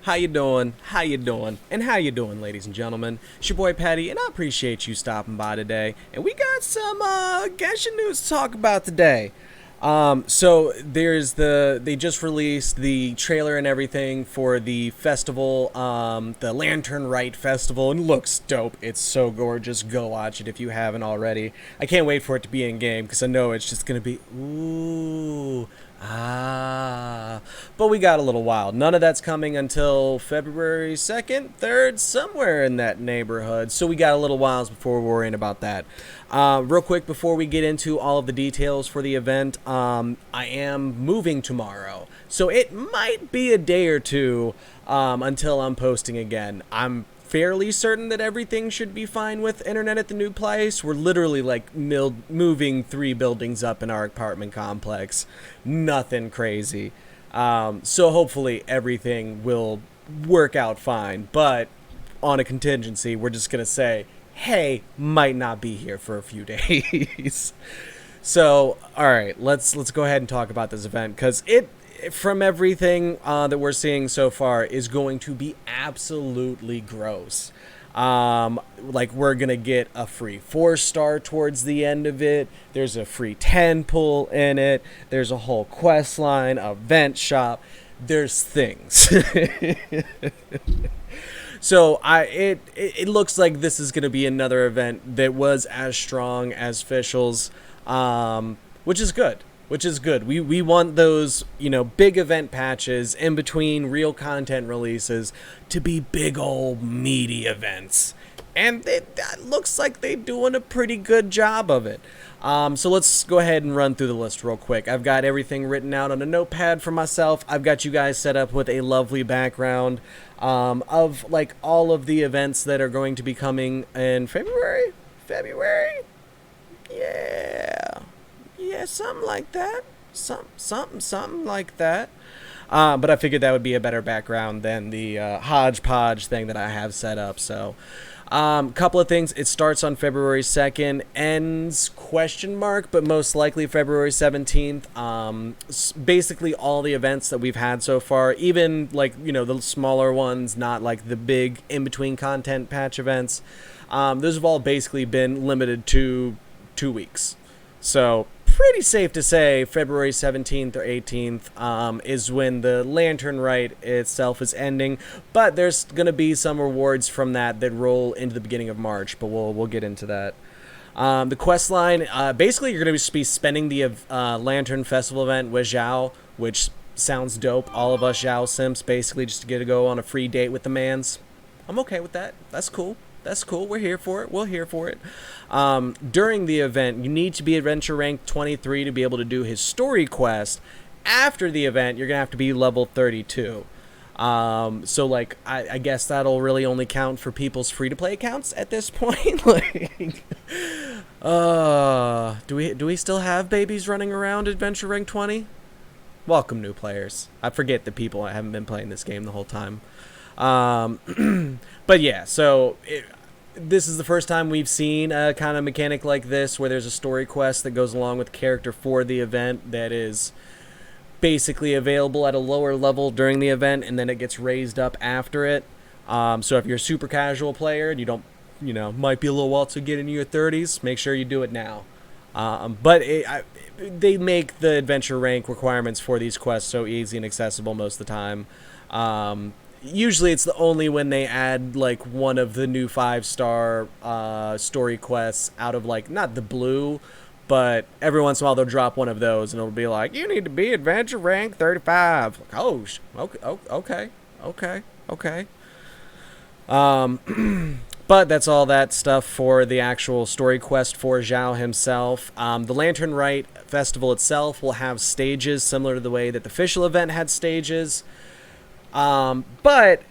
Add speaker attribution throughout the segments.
Speaker 1: How you doing? How you doing? And how you doing, ladies and gentlemen? It's your boy Patty, and I appreciate you stopping by today. And we got some Genshin news to talk about today. So they just released the trailer and everything for the festival, the Lantern Rite Festival, and it looks dope. It's so gorgeous. Go watch it if you haven't already. I can't wait for it to be in game because I know it's just gonna be ooh. But we got a little while. None of that's coming until February 2nd, 3rd, somewhere in that neighborhood. So we got a little whiles before we're worrying about that. Real quick, before we get into all of the details for the event, I am moving tomorrow. So it might be a day or two until I'm posting again. I'm fairly certain that everything should be fine with internet at the new place. We're literally like moving 3 buildings up in our apartment complex. Nothing crazy. So hopefully everything will work out fine. But on a contingency, we're just going to say, hey, might not be here for a few days. So, all right, let's go ahead and talk about this event because from everything that we're seeing so far, is going to be absolutely gross. Like we're gonna get a free 4-star towards the end of it. There's a free 10 pull in it. There's a whole quest line, event shop. There's things. So it looks like this is gonna be another event that was as strong as Fischl's, which is good. We want those, big event patches in between real content releases to be big old meaty events. And that looks like they're doing a pretty good job of it. So let's go ahead and run through the list real quick. I've got everything written out on a notepad for myself. I've got you guys set up with a lovely background of like all of the events that are going to be coming in February? Yeah, something like that. Something like that. But I figured that would be a better background than the hodgepodge thing that I have set up. So, couple of things. It starts on February 2nd, ends question mark, but most likely February 17th. Basically all the events that we've had so far, even like, the smaller ones, not like the big in-between content patch events. Those have all basically been limited to 2 weeks. So, pretty safe to say February 17th or 18th is when the Lantern Rite itself is ending, but there's going to be some rewards from that roll into the beginning of March, but we'll get into that. The quest line, basically you're going to be spending the Lantern Festival event with Zhao, which sounds dope. All of us Zhao simps basically just to get to go on a free date with the mans. I'm okay with that. That's cool. We're here for it. We're here for it. During the event, you need to be adventure rank 23 to be able to do his story quest. After the event, you're going to have to be level 32. So, like, I guess that'll really only count for people's free-to-play accounts at this point. Like, do we still have babies running around adventure rank 20? Welcome, new players. I forget the people I haven't been playing this game the whole time. But yeah, so this is the first time we've seen a kind of mechanic like this where there's a story quest that goes along with character for the event that is basically available at a lower level during the event and then it gets raised up after it. So if you're a super casual player and you don't, might be a little while to get into your 30s, make sure you do it now. But they make the adventure rank requirements for these quests so easy and accessible most of the time. Usually it's only when they add like one of the new 5-star story quests out of like not the blue, but every once in a while they'll drop one of those and it'll be like you need to be adventure rank 35. Like, oh, okay. But that's all that stuff for the actual story quest for Zhao himself. The Lantern Rite Festival itself will have stages similar to the way that the official event had stages. But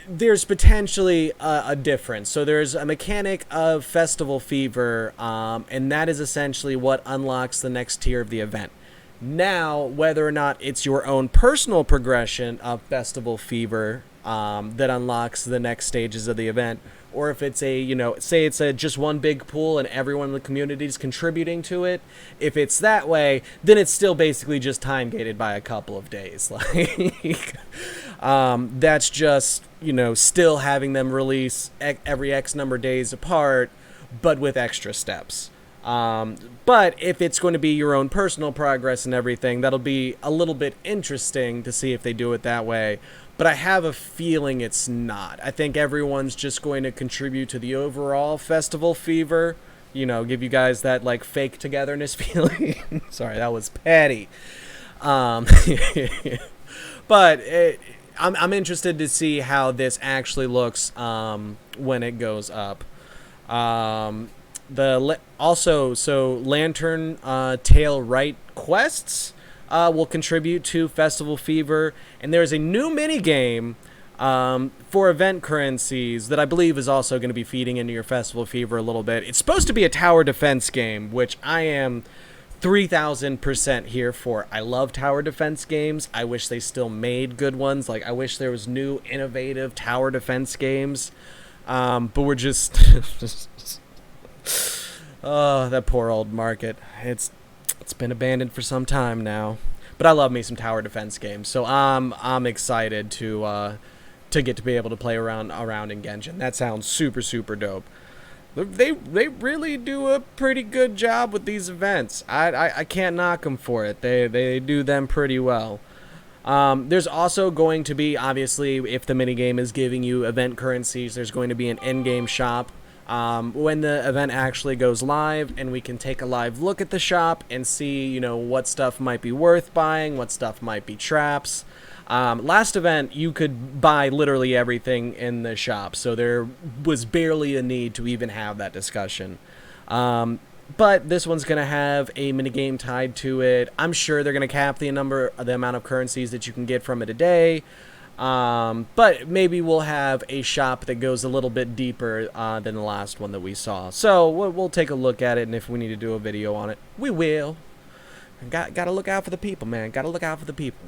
Speaker 1: there's potentially a difference. So there's a mechanic of Festival Fever, and that is essentially what unlocks the next tier of the event. Now, whether or not it's your own personal progression of Festival Fever that unlocks the next stages of the event, or if it's say it's just one big pool and everyone in the community is contributing to it, if it's that way, then it's still basically just time gated by a couple of days. Like, That's just, still having them release every X number of days apart, but with extra steps. But if it's going to be your own personal progress and everything, that'll be a little bit interesting to see if they do it that way. But I have a feeling it's not. I think everyone's just going to contribute to the overall festival fever. Give you guys that like fake togetherness feeling. Sorry, that was petty. Um, but I'm interested to see how this actually looks when it goes up. So Lantern Tail Right quests will contribute to Festival Fever, and there's a new mini game for event currencies that I believe is also going to be feeding into your Festival Fever a little bit. It's supposed to be a tower defense game, which I am 3,000% here for. I love tower defense games. I wish they still made good ones. Like, I wish there was new, innovative tower defense games. But we're just... oh, that poor old market. It's been abandoned for some time now. But I love me some tower defense games. So I'm excited to get to be able to play around in Genshin. That sounds super, super dope. They really do a pretty good job with these events. I can't knock them for it. They do them pretty well. There's also going to be, obviously, if the minigame is giving you event currencies, there's going to be an in-game shop when the event actually goes live, and we can take a live look at the shop and see, what stuff might be worth buying, what stuff might be traps. Last event, you could buy literally everything in the shop, so there was barely a need to even have that discussion. But this one's going to have a minigame tied to it. I'm sure they're going to cap the amount of currencies that you can get from it a day. But maybe we'll have a shop that goes a little bit deeper than the last one that we saw. So we'll take a look at it, and if we need to do a video on it, we will. Got to look out for the people, man. Got to look out for the people.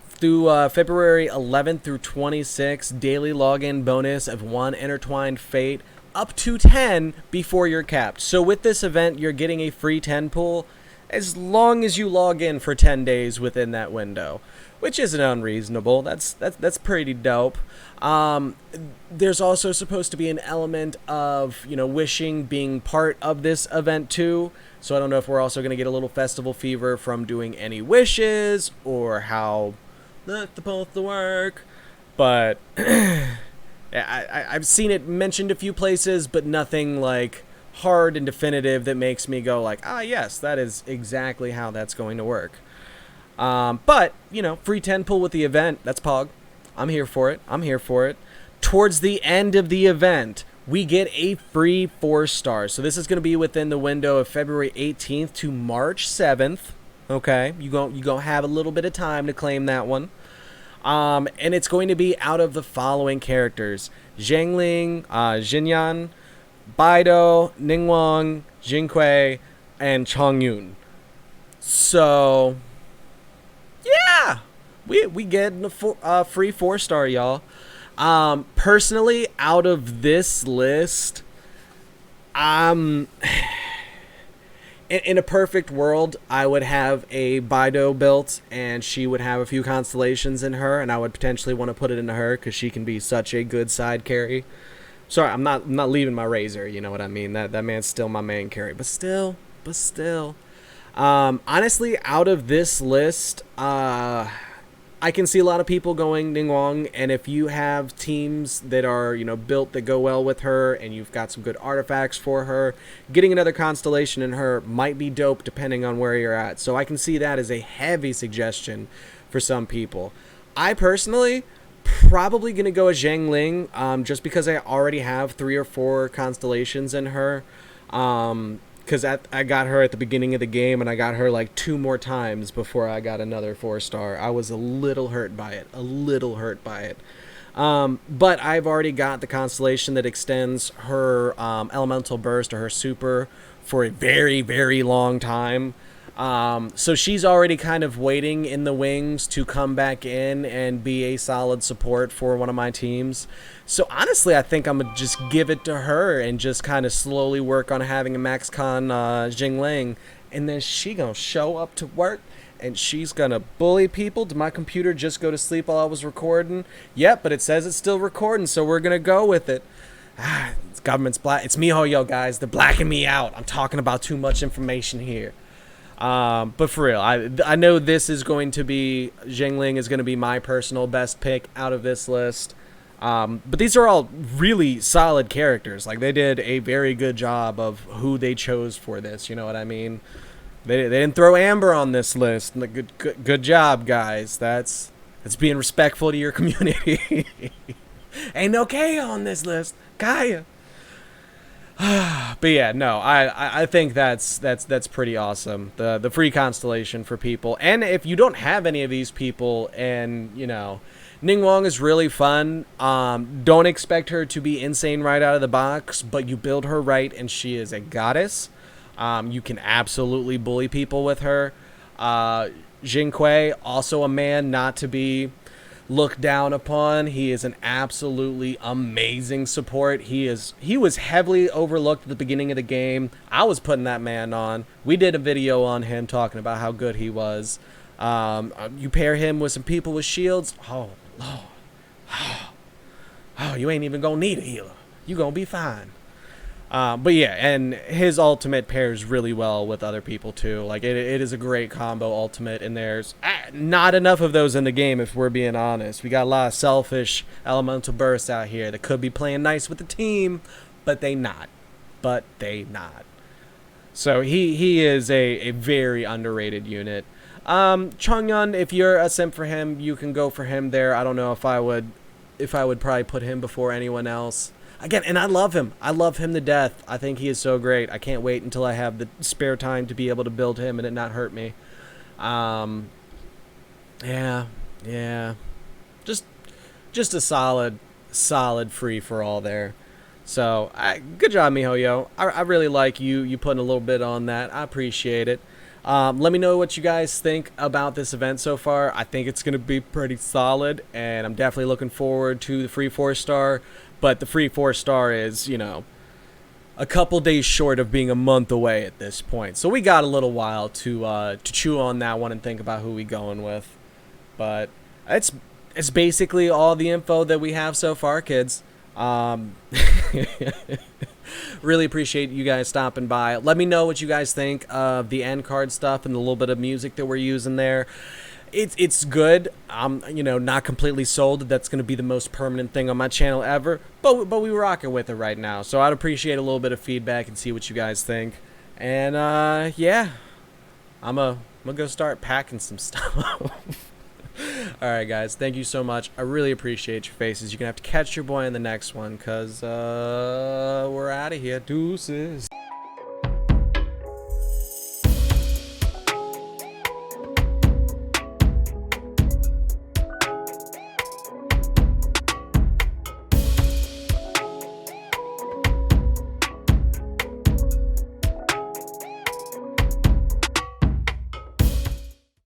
Speaker 1: Through February 11th through 26th, daily login bonus of 1 intertwined fate, up to 10 before you're capped. So with this event, you're getting a free 10 pool as long as you log in for 10 days within that window, which isn't unreasonable. That's pretty dope. There's also supposed to be an element of, wishing being part of this event too. So I don't know if we're also going to get a little festival fever from doing any wishes or how that's supposed to work. But I've seen it mentioned a few places, but nothing like hard and definitive that makes me go like, yes, that is exactly how that's going to work. But, free 10 pull with the event, that's Pog. I'm here for it. Towards the end of the event, we get a free 4-star. So this is going to be within the window of February 18th to March 7th. Okay, you gonna have a little bit of time to claim that one. And it's going to be out of the following characters: Zhangling, Xinyan, Baido, Ningguang, Jinquei, and Chongyun. So, yeah, we get a free 4-star, y'all. Personally, out of this list, in a perfect world, I would have a Baido built, and she would have a few constellations in her, and I would potentially want to put it into her because she can be such a good side carry. Sorry, I'm not leaving my Razor, you know what I mean? That man's still my main carry, but still. Honestly, out of this list, I can see a lot of people going Ningguang, and if you have teams that are, built that go well with her, and you've got some good artifacts for her, getting another constellation in her might be dope depending on where you're at. So I can see that as a heavy suggestion for some people. I personally probably going to go with Zhangling, just because I already have 3 or 4 constellations in her. Because I got her at the beginning of the game, and I got her like 2 more times before I got another 4-star. I was a little hurt by it. But I've already got the constellation that extends her elemental burst or her super for a very, very long time. So she's already kind of waiting in the wings to come back in and be a solid support for one of my teams. So honestly, I think I'm going to just give it to her and just kind of slowly work on having a MaxCon Jingling. And then she going to show up to work and she's gonna bully people. Did my computer just go to sleep while I was recording? Yep, but it says it's still recording, so we're gonna go with it. It's government's black. It's MiHoYo, guys. They're blacking me out. I'm talking about too much information here. But for real, I know this is going to be, Xiangling is going to be my personal best pick out of this list. But these are all really solid characters. Like, they did a very good job of who they chose for this. You know what I mean? They didn't throw Amber on this list. Good job, guys. That's being respectful to your community. Ain't no K on this list. Kaya. But yeah, no, I think that's pretty awesome. The free constellation for people. And if you don't have any of these people, and you know, Ningguang is really fun. Don't expect her to be insane right out of the box, but you build her right and she is a goddess. You can absolutely bully people with her. Jinquei, also a man not to be looked down upon. He is an absolutely amazing support. He was heavily overlooked at the beginning of the game. I was putting that man on. We did a video on him talking about how good he was. You pair him with some people with shields. Oh Lord. Oh, you ain't even gonna need a healer. You gonna be fine. But yeah, and his ultimate pairs really well with other people too. Like, it is a great combo ultimate, and there's not enough of those in the game, if we're being honest. We got a lot of selfish elemental bursts out here that could be playing nice with the team, but they not. So he is a very underrated unit. Chongyun, if you're a simp for him, you can go for him there. I don't know if I would probably put him before anyone else. Again, and I love him. I love him to death. I think he is so great. I can't wait until I have the spare time to be able to build him and it not hurt me. Yeah. Just a solid free for all there. So, good job, MiHoYo. I really like you putting a little bit on that. I appreciate it. Let me know what you guys think about this event so far. I think it's going to be pretty solid, and I'm definitely looking forward to the free 4-star. But the free 4-star is, you know, a couple days short of being a month away at this point. So we got a little while to chew on that one and think about who we going with. But it's basically all the info that we have so far, kids. Really appreciate you guys stopping by. Let me know what you guys think of the end card stuff and the little bit of music that we're using there. It's good. I'm, you know, not completely sold that that's going to be the most permanent thing on my channel ever, but we rocking with it right now. So I'd appreciate a little bit of feedback and see what you guys think. And yeah, I'm gonna go start packing some stuff. All right, guys, thank you so much. I really appreciate your faces. You're gonna have to catch your boy in the next one, cause we're out of here. Deuces.